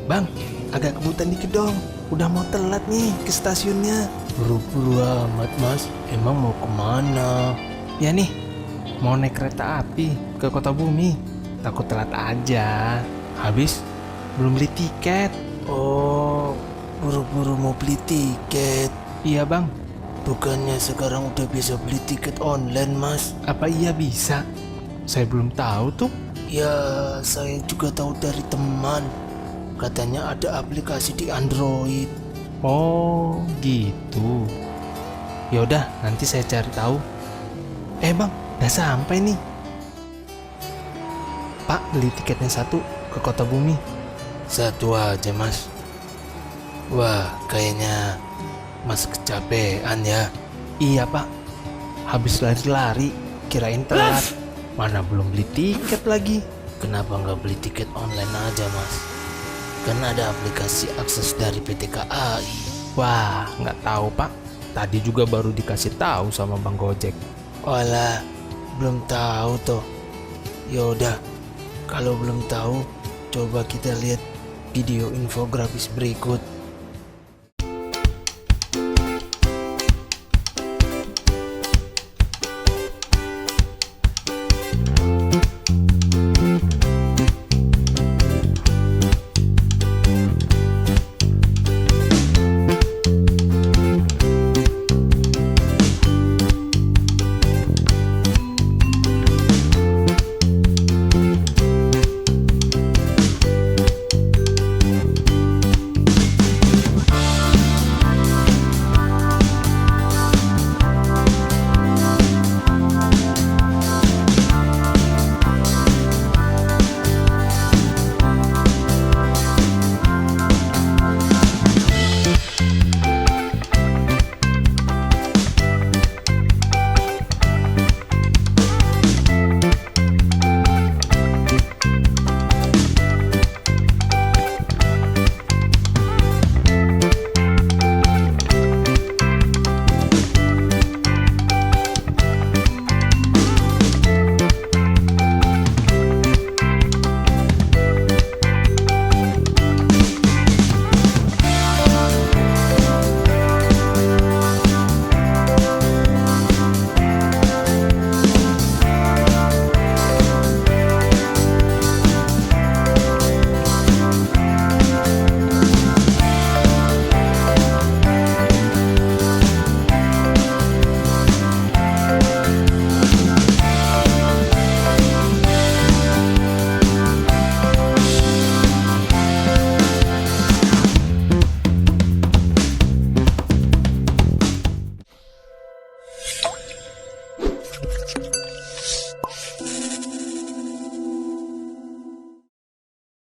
Bang, agak kebutan dikit dong. Udah mau telat nih ke stasiunnya. Buru-buru amat mas, emang mau kemana? Ya nih, mau naik kereta api ke Kota Bumi. Takut telat aja. Habis belum beli tiket. Oh, buru-buru mau beli tiket. Iya bang, Bukannya sekarang udah bisa beli tiket online mas? apa iya bisa? Saya belum tahu tuh. Ya, saya juga tahu dari teman. Katanya ada aplikasi di Android. Oh, gitu. Ya udah, nanti saya cari tahu. Bang, udah sampai nih. Pak, beli tiketnya satu ke Kota Bumi. Satu aja mas. Wah, kayaknya mas kecapean ya. Iya pak, habis lari-lari, kirain telat. Mana belum beli tiket lagi. Kenapa nggak beli tiket online aja mas? Kan ada aplikasi akses dari PT KAI. Wah, nggak tahu pak. Tadi juga baru dikasih tahu sama Bang Gojek. Walah, belum tahu toh. Yaudah, kalau belum tahu, coba kita lihat video infografis berikut.